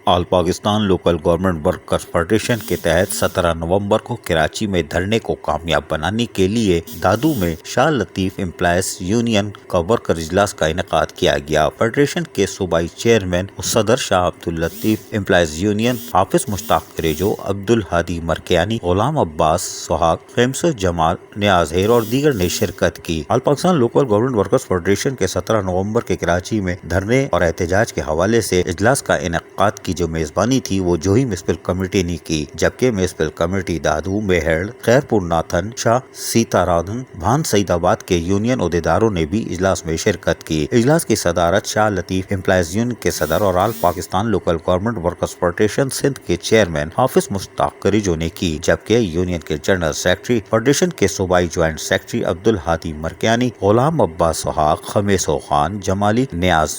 All Pakistan local government workers federation के तहत 17 नवंबर को कराची में धरने को कामयाब बनाने के लिए दादू में शाह लतीफ एम्प्लॉयज यूनियन का वर्कर इजलास का इनेकाद किया गया। फेडरेशन के सूबाई चेयरमैन और सदर शाह अब्दुल लतीफ एम्प्लॉयज यूनियन हाफिज मुश्ताक करेजो, अब्दुल हादी मरकियानी, गुलाम अब्बास सुहाग, खैमसो जमाल, नियाज हेर और दीगर ने शिरकत की। All Pakistan local government workers federation के 17 नवंबर के कराची में धरने और एहतजाज के हवाले से इजलास का इनेकाद की जो मेजबानी थी वो जोही म्युनिसिपल कमेटी ने की, जबकि म्युनिसिपल कमेटी दादू, मेहड़, खैरपुर, नाथन शाह, सीताराधन, भान सईदाबाद के यूनियन ओहदेदारों ने भी इजलास में शिरकत की। इजलास की सदारत शाह लतीफ एम्प्लॉयज यूनियन के सदर और all Pakistan local government workers federation Sindh के चेयरमैन हाफिज मुश्ताक करेजो ने की, जबकि यूनियन के जनरल सेक्रेटरी, फेडरेशन के सूबाई ज्वाइंट सेक्रेटरी अब्दुल हादी मरकियानी, गुलाम अब्बास सुहाग, खमेसो खान, जमाली, नियाज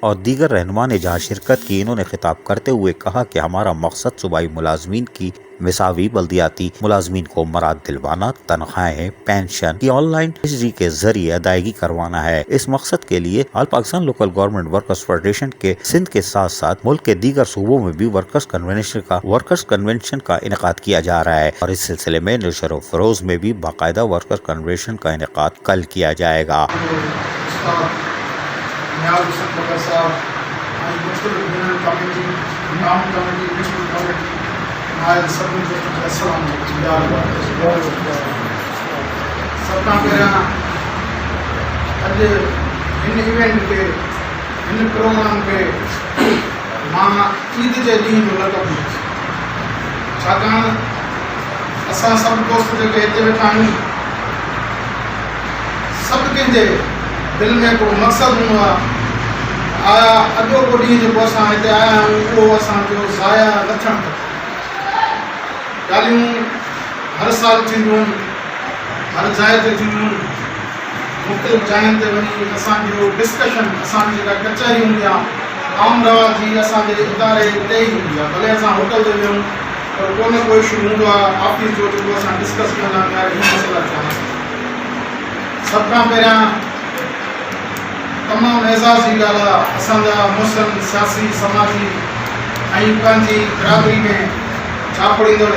और दीगर रहनुमा ने जहाँ शिरकत की। इन्होंने खिताब करते हुए कहा कि हमारा मकसद सूबाई मुलाजमीन की मिसावी बल्दियाती मुलाजमीन को मराद दिलवाना, तनख्वाहें, पेंशन की ऑनलाइन बिजली के जरिए अदायगी करवाना है। इस मकसद के लिए all Pakistan local government workers federation के सिंध के साथ साथ मुल्क के दीगर सूबों में भी वर्कर्स कन्वेंशन का इनेकाद किया जा रहा है और इस सिलसिले में नशर फरोज में भी बाकायदा वर्कर्स कन्वेंशन का इनेकाद कल किया जाएगा। सभु पहिरियां अॼु हिन इवेंट खे, हिन प्रोग्राम खे मां ईद जे ॾींहं जो लॻभॻि, छाकाणि असां सभु दोस्त जेके हिते वेठा आहियूं, सभु कंहिंजे दिलि में को मक़सदु हूंदो आहे। आया अॼोको ॾींहुं जेको असां हिते आया आहियूं उहो असांजो ज़ाया न थियणु खपे। ॻाल्हियूं हर साल थींदियूं आहिनि, हर जाइ ते थींदियूं आहिनि, मुख़्तलिफ़ जायुनि ते वञी असांजो डिस्कशन, असांजी जेका कचहरी हूंदी आहे, आम रवाजी असांजे इदारे ते ई हूंदी आहे। भले असां होटल ते वियूं पर को न को इशू हूंदो आहे ऑफिस जो जेको असां डिस्कस कंदा आहियूं, हीअ मसइला थिया। सभ खां पहिरियां तमामु एज़ाज़ जी ॻाल्हि आहे, असांजा मुस्लिम सियासी समाजी ऐं पंहिंजी बिरादरी में छापड़ींदड़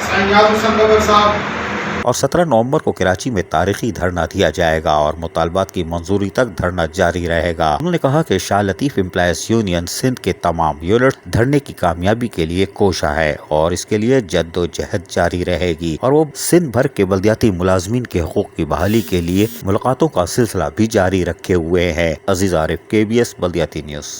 साईं याद हुसैन बबर साहब। और 17 नवंबर को कराची में तारीखी धरना दिया जाएगा और मुतालबात की मंजूरी तक धरना जारी रहेगा। उन्होंने कहा कि शाह लतीफ एम्प्लॉयज यूनियन सिंध के तमाम यूनिट धरने की कामयाबी के लिए कोशा है और इसके लिए जद्दोजहद जारी रहेगी और वो सिंध भर के बल्दियाती मुलाजमीन के हकूक की बहाली के लिए मुलाकातों का सिलसिला भी जारी रखे हुए है। अजीज आरिफ, KBS बल्दियाती न्यूज।